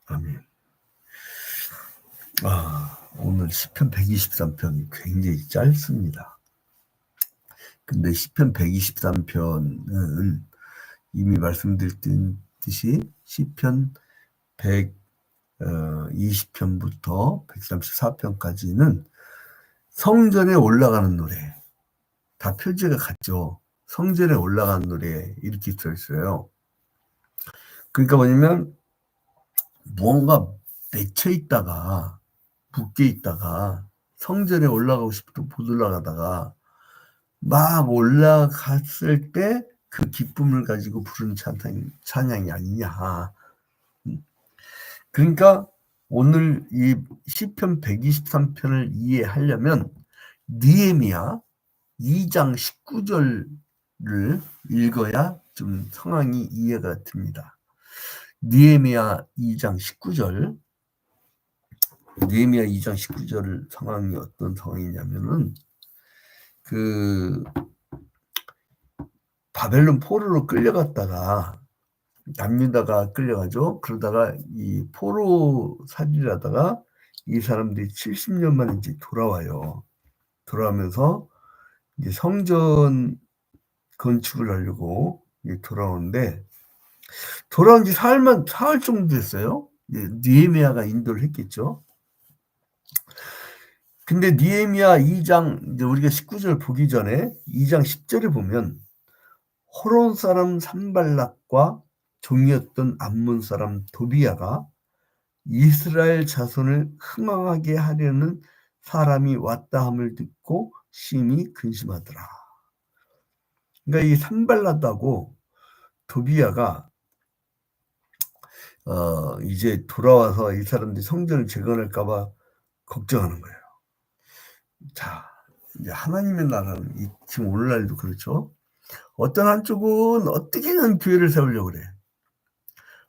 아멘. 오늘 시편 123편이 굉장히 짧습니다. 근데 시편 123편은 이미 말씀드렸듯이 시편 120편부터 134편까지는 성전에 올라가는 노래, 다 표제가 같죠. 성전에 올라가는 노래 이렇게 들어있어요. 그러니까 뭐냐면 무언가 맺혀 있다가 묶여 있다가 성전에 올라가고 싶어도 못 올라가다가 막 올라갔을 때 그 기쁨을 가지고 부르는 찬양이 아니냐. 그러니까 오늘 이 시편 123편을 이해하려면 느헤미야 2장 19절을 읽어야 좀 상황이 이해가 됩니다. 느헤미야 2장 19절. 느헤미야 2장 19절 상황이 어떤 상황이냐면은 바벨론 포로로 끌려갔다가 남유다가 끌려가죠. 그러다가 이 포로 살이라다가 이 사람들이 70년 만에 이제 돌아와요. 돌아오면서 이제 성전 건축을 하려고 돌아오는데 돌아온 지 사흘 정도 됐어요. 느헤미야가 인도를 했겠죠. 근데 느헤미야 2장 이제 우리가 19절 보기 전에 2장 10절에 보면 호론 사람 산발락과 종이었던 암몬 사람 도비야가 이스라엘 자손을 흥황하게 하려는 사람이 왔다 함을 듣고 심히 근심하더라. 그러니까 이 산발락하고 도비야가 이제 돌아와서 이 사람들이 성전을 재건할까 봐 걱정하는 거예요. 자, 이제 하나님의 나라는 지금 오늘날도 그렇죠. 어떤 한쪽은 어떻게든 교회를 세우려고 그래.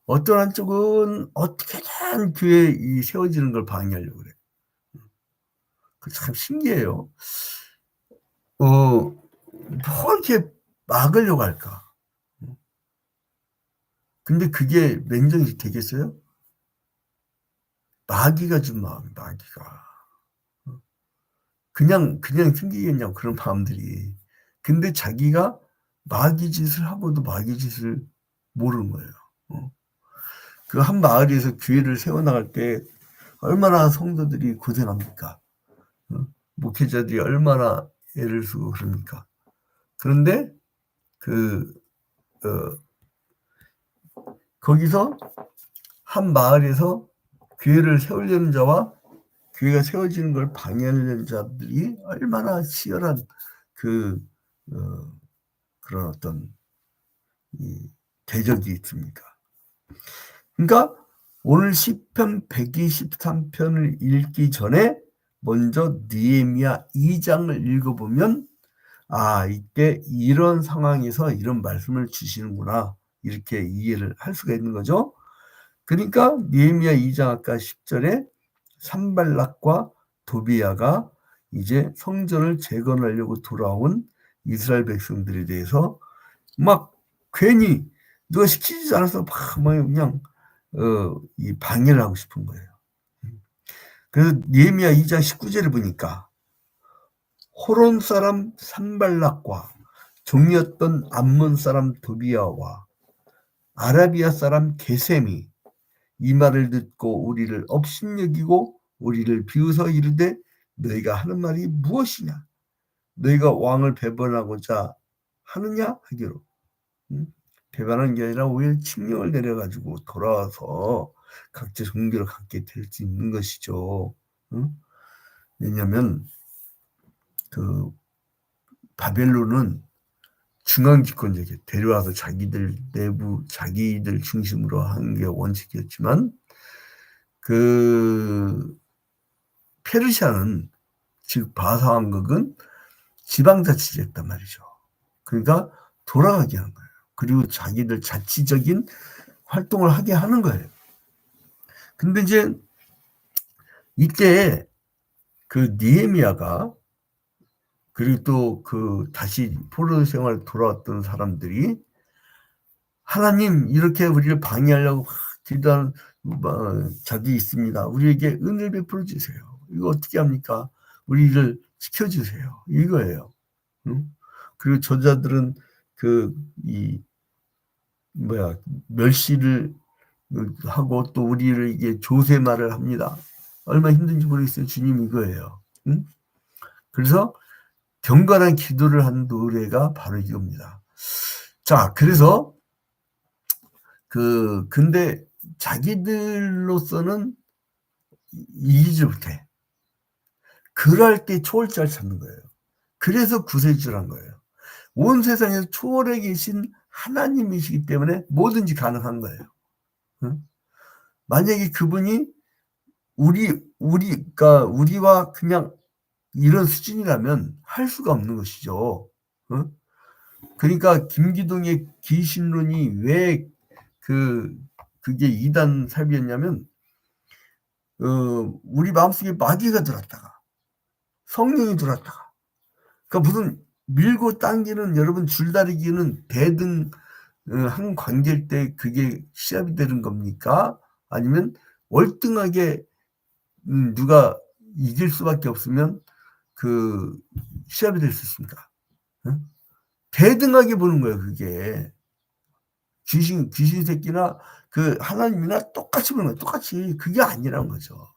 어떤 한쪽은 어떻게든 교회 세워지는 걸 방해하려고 그래. 그 참 신기해요. 뭐 이렇게 막으려고 할까? 근데 그게 냉정히 되겠어요? 마귀가 준 마음이 마귀가. 그냥 생기겠냐고 그런 마음들이. 근데 자기가 마귀 짓을 하고도 마귀 짓을 모르는 거예요. 그 한 마을에서 교회를 세워나갈 때 얼마나 성도들이 고생합니까? 목회자들이 얼마나 애를 쓰고 그럽니까? 그런데 거기서 한 마을에서 교회를 세우려는 자와 교회가 세워지는 걸 방해하려는 자들이 얼마나 치열한 그런 어떤 대적이 있습니까? 그러니까 오늘 시편 123편을 읽기 전에 먼저 느헤미야 2장을 읽어보면 이때 이런 상황에서 이런 말씀을 주시는구나 이렇게 이해를 할 수가 있는 거죠. 그러니까 느헤미야 2장 아까 10절에 산발락과 도비야가 이제 성전을 재건하려고 돌아온 이스라엘 백성들에 대해서 막 괜히 누가 시키지 않아서 막 그냥 이 방해를 하고 싶은 거예요. 그래서 느헤미야 2장 19절을 보니까 호론 사람 산발락과 종이었던 암몬 사람 도비야와 아라비아 사람 게셈이 이 말을 듣고 우리를 업신여기고 우리를 비웃어 이르되 너희가 하는 말이 무엇이냐? 너희가 왕을 배반하고자 하느냐? 하기로. 배반한 게 아니라 오히려 칙령을 내려가지고 돌아와서 각자 종교를 갖게 될 수 있는 것이죠. 왜냐하면 바벨론은 중앙집권적이에요. 데려와서 자기들 내부 자기들 중심으로 하는 게 원칙이었지만 페르시아는 즉 바사왕국은 지방자치제였단 말이죠. 그러니까 돌아가게 하는 거예요. 그리고 자기들 자치적인 활동을 하게 하는 거예요. 근데 이제 이때 느헤미야가 그리고 또 다시 포로 생활 돌아왔던 사람들이 하나님 이렇게 우리를 방해하려고 기도하는 자들이 있습니다. 우리에게 은혜를 베풀어 주세요. 이거 어떻게 합니까? 우리를 지켜주세요. 이거예요. 응? 그리고 저자들은 멸시를 하고 또 우리를 이게 조세말을 합니다. 얼마나 힘든지 모르겠어요. 주님 이거예요. 응? 그래서 경건한 기도를 하는 노래가 바로 이겁니다. 자, 그래서 근데 자기들로서는 이기지 못해. 그럴 때 초월자를 찾는 거예요. 그래서 구세주란 거예요. 온 세상에서 초월해 계신 하나님이시기 때문에 뭐든지 가능한 거예요. 응? 만약에 그분이 그러니까 우리와 그냥 이런 수준이라면 할 수가 없는 것이죠. 응? 그러니까 김기동의 귀신론이 왜 그게 이단 사비였냐면 우리 마음속에 마귀가 들었다가 성령이 들었다가 그러니까 무슨 밀고 당기는 여러분 줄다리기는 배등 한 관계일 때 그게 시합이 되는 겁니까? 아니면 월등하게 누가 이길 수밖에 없으면 시합이 될 수 있습니까? 응? 대등하게 보는 거예요, 그게. 귀신 새끼나 하나님이나 똑같이 보는 거예요, 똑같이. 그게 아니라는 거죠.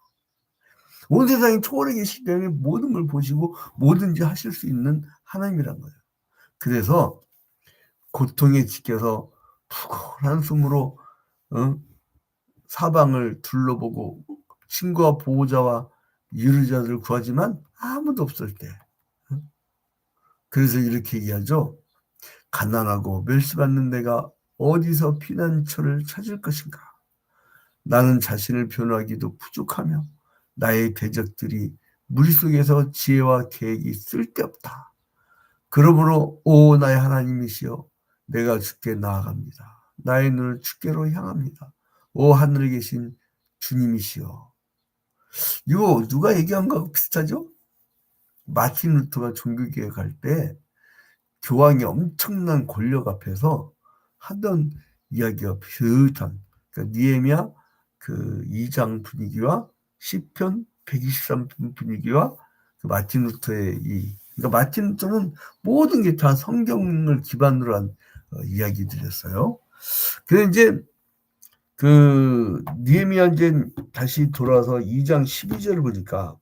온 세상에 초월해 계시기 때문에 모든 걸 보시고 뭐든지 하실 수 있는 하나님이란 거예요. 그래서 고통에 지켜서 푸근한 숨으로 사방을 둘러보고 친구와 보호자와 유르자들을 구하지만 아무도 없을 때. 그래서 이렇게 얘기하죠. 가난하고 멸시받는 내가 어디서 피난처를 찾을 것인가. 나는 자신을 변호하기도 부족하며 나의 대적들이 무릿속에서 지혜와 계획이 쓸데없다. 그러므로 오 나의 하나님이시여 내가 주께 나아갑니다. 나의 눈을 주께로 향합니다. 오 하늘에 계신 주님이시여. 이거 누가 얘기한 거하고 비슷하죠? 마틴 루터가 종교개혁 할 때 교황이 엄청난 권력 앞에서 하던 이야기가 비슷한 그러니까 느헤미야 2장 분위기와 시편 123편 분위기와 마틴 루터의 그러니까 마틴 루터는 모든 게 다 성경을 기반으로 한 이야기들이었어요. 그래서 이제 느헤미야 이제 다시 돌아서 2장 12절을 보니까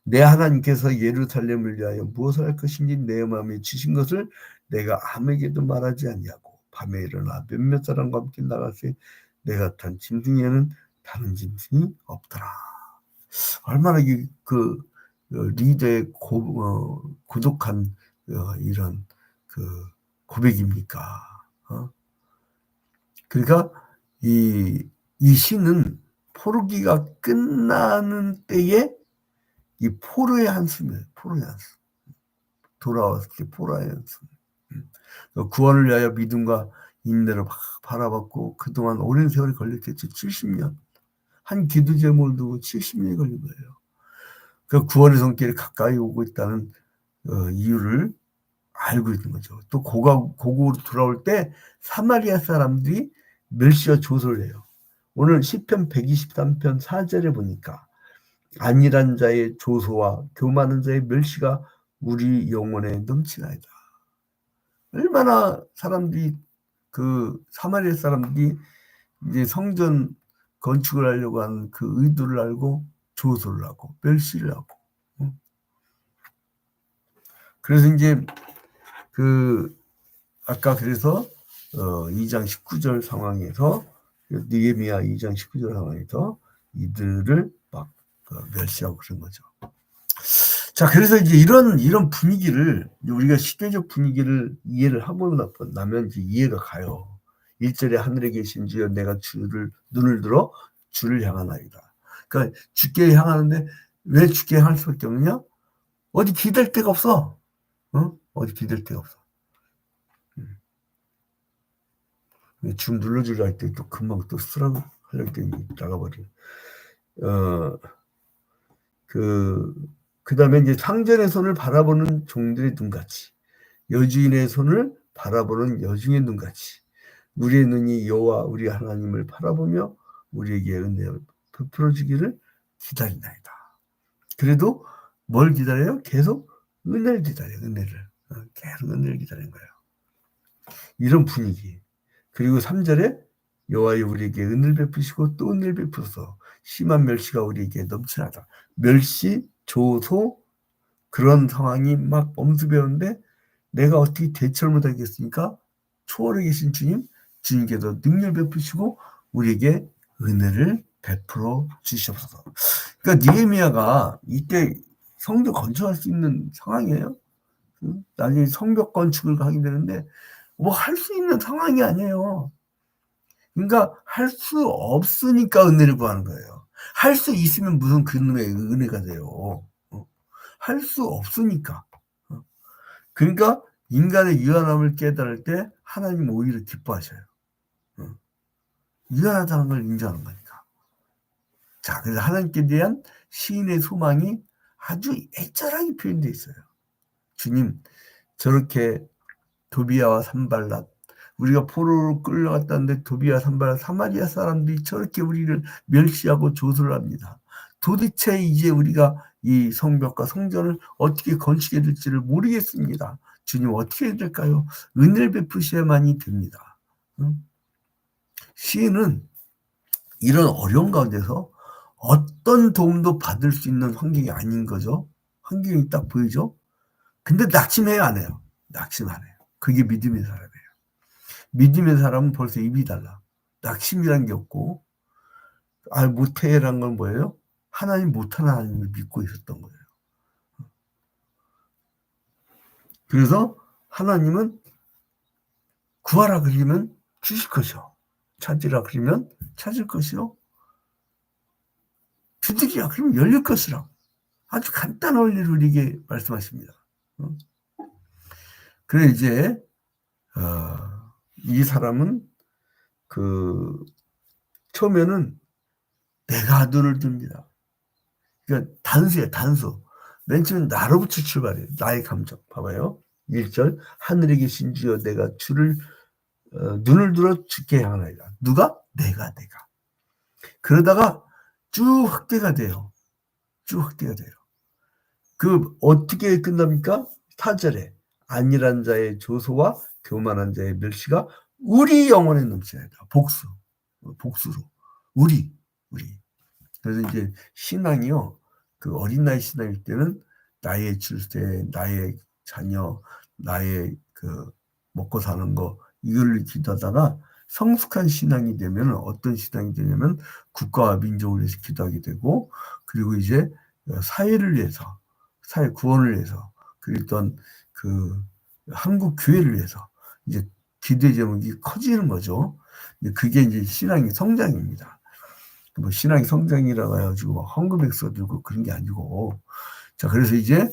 내 하나님께서 예루살렘을 위하여 무엇을 할 것인지 내 마음에 주신 것을 내가 아무에게도 말하지 아니하고 밤에 일어나 몇몇 사람과 함께 나가세 내가 탄 짐승에는 다른 짐승이 없더라. 얼마나 리더의 고독한 이런 고백입니까? 그러니까 이 시는 포르기가 끝나는 때에 이 포로의 한숨이에요. 포로의 한숨. 돌아왔을 때 포로의 한숨. 구원을 위하여 믿음과 인내로 바라봤고 그동안 오랜 세월이 걸렸겠죠. 70년. 한 기도 제목을 두고 70년이 걸린 거예요. 그 구원의 손길이 가까이 오고 있다는 이유를 알고 있는 거죠. 또 고국으로 돌아올 때 사마리아 사람들이 멸시와 조소를 해요. 오늘 시편 123편 4절에 보니까 안일한 자의 조소와 교만한 자의 멸시가 우리 영혼에 넘치나이다. 얼마나 사람들이 사마리아 사람들이 이제 성전 건축을 하려고 하는 의도를 알고 조소를 하고 멸시를 하고. 그래서 이제 아까 그래서 2장 19절 상황에서 느헤미야 2장 19절 상황에서 이들을 막 멸시하고 그런 거죠. 자, 그래서 이제 이런 분위기를 우리가 시대적 분위기를 이해를 하고 나면 이제 이해가 가요. 1절에 하늘에 계신 주여 내가 눈을 들어 주를 향하나이다. 그러니까 주께 향하는데 왜 주께 향할 수밖에 없느냐? 어디 기댈 데가 없어. 어디 기댈 데가 없어. 줌 눌러주려 할 때 또 금방 또 쓰라고 하려고 때 나가버려. 그 다음에 이제 상전의 손을 바라보는 종들의 눈같이, 여주인의 손을 바라보는 여중의 눈같이, 우리의 눈이 여호와 우리 하나님을 바라보며 우리에게 은혜를 베풀어 주기를 기다리나이다. 그래도 뭘 기다려요? 계속 은혜를 기다려요. 은혜를. 계속 은혜를 기다리는 거예요. 이런 분위기. 그리고 3절에 여호와여 우리에게 은혜를 베푸시고 또 은혜를 베푸소서 심한 멸시가 우리에게 넘치나다. 멸시, 조소 그런 상황이 막 엄습해오는데 내가 어떻게 대처를 못하겠습니까? 초월에 계신 주님께서 능력을 베푸시고 우리에게 은혜를 베풀어 주시옵소서. 그러니까 느헤미야가 이때 성도 건축할 수 있는 상황이에요. 나중에 성벽 건축을 하게 되는데 뭐 할 수 있는 상황이 아니에요. 그러니까 할 수 없으니까 은혜를 구하는 거예요. 할 수 있으면 무슨 그놈의 은혜가 돼요. 할 수 없으니까. 그러니까 인간의 유한함을 깨달을 때 하나님 오히려 기뻐하셔요. 유한하다는 걸 인정하는 거니까. 자, 그래서 하나님께 대한 시인의 소망이 아주 애절하게 표현되어 있어요. 주님, 저렇게 도비야와 산발랏, 우리가 포로로 끌려갔다는데 도비야, 산발랏, 사마리아 사람들이 저렇게 우리를 멸시하고 조소를 합니다. 도대체 이제 우리가 이 성벽과 성전을 어떻게 건축해야 될지를 모르겠습니다. 주님 어떻게 해야 될까요? 은혜를 베푸셔야만이 됩니다. 시인은 이런 어려운 가운데서 어떤 도움도 받을 수 있는 환경이 아닌 거죠. 환경이 딱 보이죠. 근데 낙심해요, 안 해요? 낙심 안 해요. 그게 믿음의 사람이에요. 믿음의 사람은 벌써 입이 달라. 낙심이란 게 없고, 못해란 건 뭐예요? 하나님 못하는 하나님을 믿고 있었던 거예요. 그래서 하나님은 구하라 그러면 주실 것이요. 찾으라 그러면 찾을 것이요. 두드리라 그러면 열릴 것이라. 아주 간단한 원리를 우리에게 말씀하십니다. 그래 이제 이 사람은 처음에는 내가 눈을 듭니다. 그러니까 단수예요, 단수. 맨 처음에 나로부터 출발해요. 나의 감정. 봐봐요. 1절 하늘에 계신 주여 내가 주를 눈을 들어 주께 향하나이다. 누가? 내가. 그러다가 쭉 확대가 돼요. 쭉 확대가 돼요. 어떻게 끝납니까? 4절에 안일한 자의 조소와 교만한 자의 멸시가 우리 영혼에 넘치나이다. 복수로. 우리. 그래서 이제 신앙이요. 어린 나이 신앙일 때는 나의 출세, 나의 자녀, 나의 먹고 사는 거, 이걸 기도하다가 성숙한 신앙이 되면 어떤 신앙이 되냐면 국가와 민족을 위해서 기도하게 되고, 그리고 이제 사회를 위해서, 사회 구원을 위해서, 그리고 또 한국 교회를 위해서 이제 기도의 제목이 커지는 거죠. 그게 이제 신앙의 성장입니다. 뭐 신앙의 성장이라고 해가지고 헌금액서 들고 그런 게 아니고. 자, 그래서 이제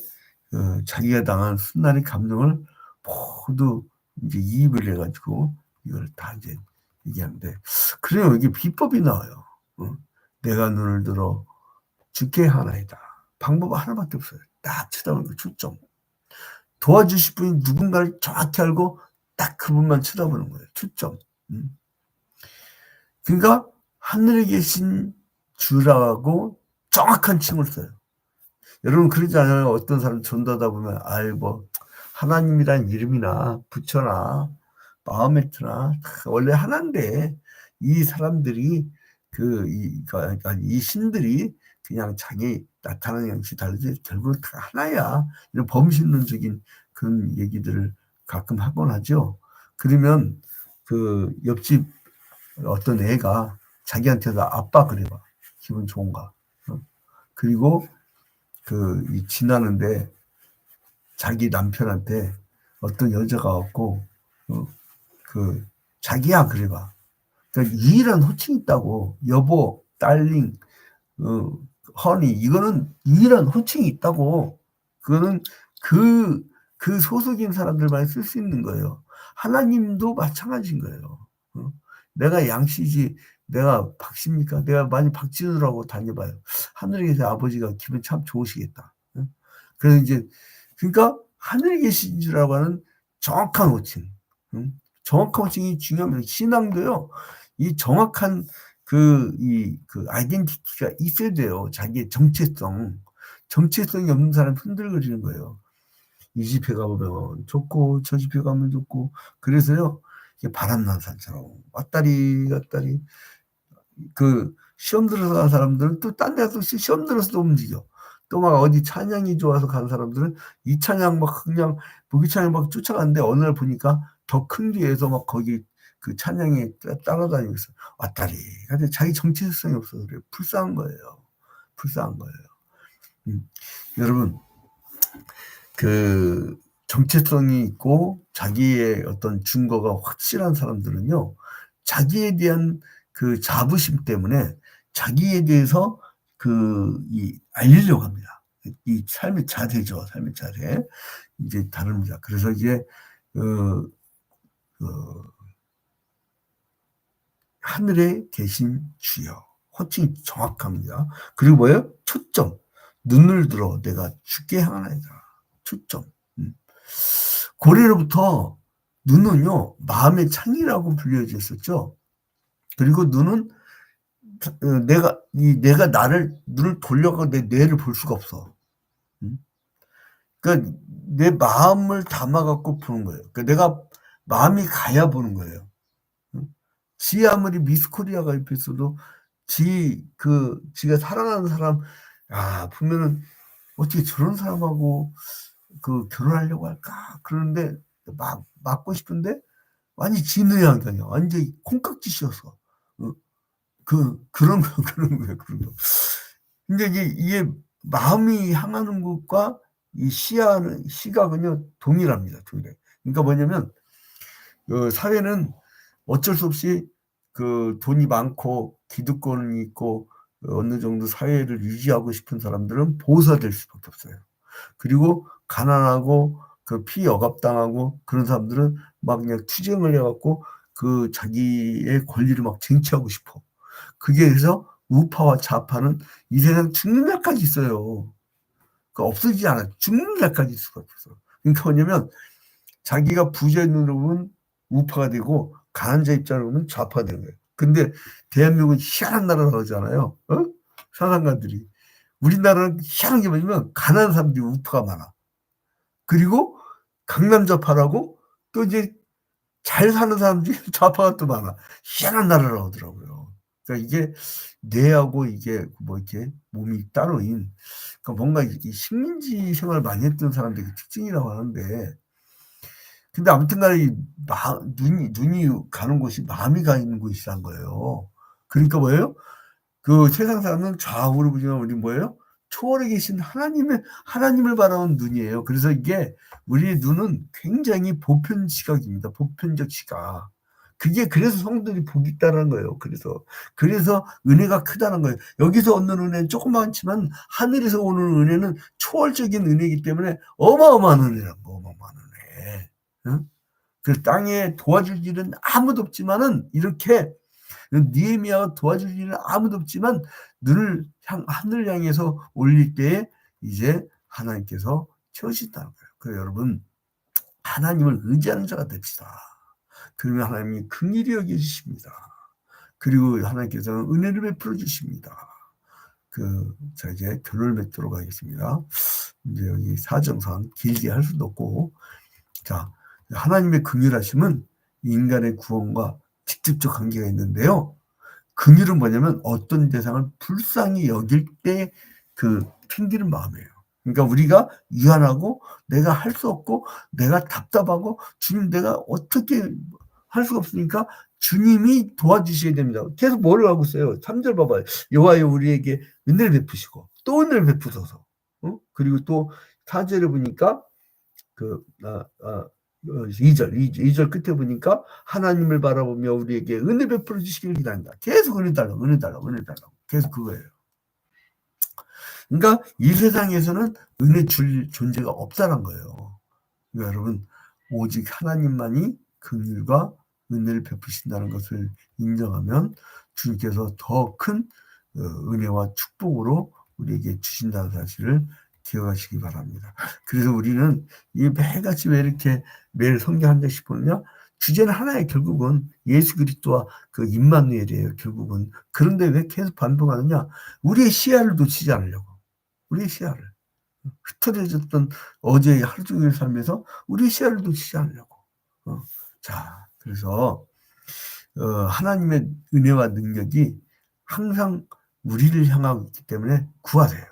자기가 당한 순간의 감정을 모두 이제 이입을 해가지고 이걸 다 이제 얘기하는데, 그래요. 이게 비법이 나와요. 내가 눈을 들어 주께 하나이다. 방법 하나밖에 없어요. 딱 쳐다보는 거, 초점. 도와주실 분이 누군가를 정확히 알고 딱 그분만 쳐다보는 거예요. 초점. 그러니까 하늘에 계신 주라고 정확한 칭을 써요. 여러분 그러지 않아요? 어떤 사람 전도하다 보면 뭐 하나님이란 이름이나 부처나 마호메트나 원래 하나인데 이 사람들이 이 신들이 그냥 자기 나타나는 형식이 다르지 결국 다 하나야. 이런 범신론적인 그런 얘기들을 가끔 하곤 하죠. 그러면 옆집 어떤 애가 자기한테도 아빠 그래봐. 기분 좋은가. 그리고 지나는데 자기 남편한테 어떤 여자가 왔고, 자기야 그래봐. 그러니까 유일한 호칭이 있다고. 여보, 딸링, 허니, 이거는 유일한 호칭이 있다고. 그거는 그 소속인 사람들만 쓸 수 있는 거예요. 하나님도 마찬가지인 거예요. 내가 양씨지, 내가 박씨입니까? 내가 많이 박진우라고 다녀봐요. 하늘에 계신 아버지가 기분 참 좋으시겠다. 그래서 이제, 그러니까 하늘에 계신 주라고 하는 정확한 호칭. 정확한 호칭이 중요합니다. 신앙도요. 이 정확한 아이덴티티가 있어야 돼요. 자기의 정체성이 없는 사람이 흔들거리는 거예요. 이 집에 가보면 좋고 저 집에 가면 좋고, 그래서요 바람난 산처럼 왔다리 갔다리. 시험 들어서 간 사람들은 또 딴 데서 시험 들어서도 움직여. 또 막 어디 찬양이 좋아서 간 사람들은 이 찬양 막 그냥 무기 찬양 막 쫓아가는데, 어느 날 보니까 더 큰 교회에서 막 거기 그 찬양에 따라다니고 있어. 왔다리 근데 자기 정체성이 없어서 그래요. 불쌍한 거예요. 여러분, 정체성이 있고 자기의 어떤 증거가 확실한 사람들은요, 자기에 대한 자부심 때문에 자기에 대해서 알리려고 합니다. 이 삶의 자세죠. 삶의 자세. 이제 다릅니다. 그래서 이제 하늘에 계신 주여. 호칭이 정확합니다. 그리고 뭐예요? 초점. 눈을 들어 내가 주께 향하나이다. 초점. 고래로부터 눈은요, 마음의 창이라고 불려졌었죠. 그리고 눈은 내가 눈을 돌려가 내 뇌를 볼 수가 없어. 그러니까 내 마음을 담아갖고 보는 거예요. 그러니까 내가 마음이 가야 보는 거예요. 지 아무리 미스 코리아가 옆에 있어도 지가 사랑하는 사람, 보면은 어떻게 저런 사람하고 결혼하려고 할까? 그러는데 맞고 싶은데 완전히 진의양경이야. 완전히 콩깍지 씌워서. 그런 거예요. 근데 이게 마음이 향하는 것과 이 시각은요, 동일합니다. 동일해. 그러니까 뭐냐면, 사회는 어쩔 수 없이 돈이 많고 기득권이 있고 어느 정도 사회를 유지하고 싶은 사람들은 보호사될 수밖에 없어요. 그리고 가난하고 피억압당하고 그런 사람들은 막 그냥 투쟁을 해갖고 자기의 권리를 막 쟁취하고 싶어. 그게 그래서 우파와 좌파는 이 세상 죽는 날까지 있어요. 없어지지 않아요. 죽는 날까지 있을 수가 없어. 그러니까 뭐냐면, 자기가 부자의 눈으로 보면 우파가 되고 가난자 입장으로 보면 좌파가 되는 거예요. 근데 대한민국은 희한한 나라라고 하잖아요. 사상가들이. 우리나라는 희한한 게 뭐냐면, 가난한 사람들이 우파가 많아. 그리고 강남좌파라고 또 이제 잘 사는 사람들이 좌파가 또 많아. 희한한 나라라고 하더라고요. 그러니까 이게 뇌하고 이게 뭐 이렇게 몸이 따로인, 그러니까 뭔가 이 식민지 생활을 많이 했던 사람들의 특징이라고 하는데, 근데 아무튼 간에 눈이 가는 곳이 마음이 가 있는 곳이란 거예요. 그러니까 뭐예요? 세상 사람은 좌우로 보지만 우리 뭐예요? 초월에 계신 하나님을 바라본 눈이에요. 그래서 이게 우리의 눈은 굉장히 보편 시각입니다. 보편적 시각. 그래서 성도들이 복이 있다는 거예요. 그래서 은혜가 크다는 거예요. 여기서 얻는 은혜는 조그맣지만 하늘에서 오는 은혜는 초월적인 은혜이기 때문에 어마어마한 은혜라는 거, 어마어마한 은혜. 응? 땅에 도와줄 일은 아무도 없지만은, 이렇게 느헤미야가 도와줄 일은 아무도 없지만 눈을 하늘 향해서 올릴 때에 이제 하나님께서 채우신다는 거예요. 그래서 여러분, 하나님을 의지하는 자가 됩시다. 그러면 하나님이 긍휼히 여겨주십니다. 그리고 하나님께서는 은혜를 베풀어 주십니다. 자, 이제 결론을 맺도록 하겠습니다. 이제 여기 사정상 길게 할 수도 없고, 자, 하나님의 긍휼하심은 인간의 구원과 직접적 관계가 있는데요. 긍휼은 뭐냐면, 어떤 대상을 불쌍히 여길 때 생기는 마음이에요. 그러니까 우리가 유한하고 내가 할 수 없고 내가 답답하고, 주님 내가 어떻게 할 수가 없으니까 주님이 도와주셔야 됩니다. 계속 뭐를 하고 있어요? 3절 봐봐요. 여호와여 우리에게 은혜를 베푸시고 또 은혜를 베푸소서. 그리고 또 4절에 보니까 2절 끝에 보니까 하나님을 바라보며 우리에게 은혜 베풀어 주시기를 기다린다. 계속 은혜 달라고 계속 그거예요. 그러니까 이 세상에서는 은혜 줄 존재가 없다는 거예요. 그러니까 여러분, 오직 하나님만이 긍휼과 은혜를 베푸신다는 것을 인정하면 주님께서 더 큰 은혜와 축복으로 우리에게 주신다는 사실을 기억하시기 바랍니다. 그래서 우리는 이 매일같이 왜 이렇게 매일 성경 한 장씩 보느냐? 주제는 하나예요. 결국은 예수 그리스도와 그 임마누엘이에요. 결국은. 그런데 왜 계속 반복하느냐? 우리의 시야를 놓치지 않으려고. 우리의 시야를. 흩어져졌던 어제의 하루 종일 삶에서 우리의 시야를 놓치지 않으려고. 자, 그래서 하나님의 은혜와 능력이 항상 우리를 향하고 있기 때문에 구하세요.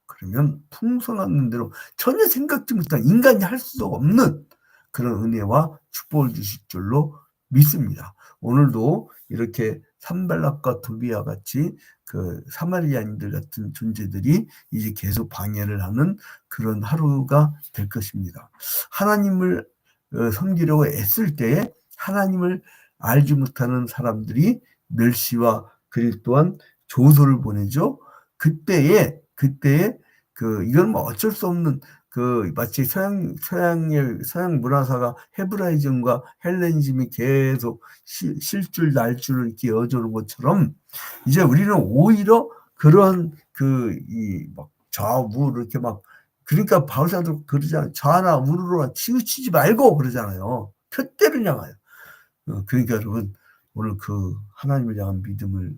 그러면 풍성한 은혜로 전혀 생각지 못한, 인간이 할 수 없는 그런 은혜와 축복을 주실 줄로 믿습니다. 오늘도 이렇게 산발락과 도비아 같이 그 사마리아인들 같은 존재들이 이제 계속 방해를 하는 그런 하루가 될 것입니다. 하나님을 섬기려고 애쓸 때에 하나님을 알지 못하는 사람들이 멸시와 그리고 또한 조소를 보내죠. 그때에 그 이건 뭐 어쩔 수 없는 그 마치 서양 문화사가 헤브라이즘과 헬레니즘이 계속 실줄 날줄을 이렇게 이어주는 것처럼 이제 우리는 오히려 그런 이 막 좌우 이렇게 막, 그러니까 바울사도 그러잖아요. 좌나 우로로 치우치지 말고 그러잖아요. 표대를 향하여. 그러니까 여러분 오늘 그 하나님을 향한 믿음을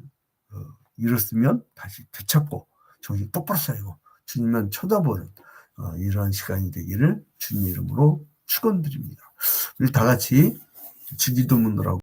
잃었으면 다시 되찾고 정신 똑바로 차리고 주님만 쳐다보는 이러한 시간이 되기를 주님 이름으로 축원드립니다. 우리 다 같이 주기도문을 하고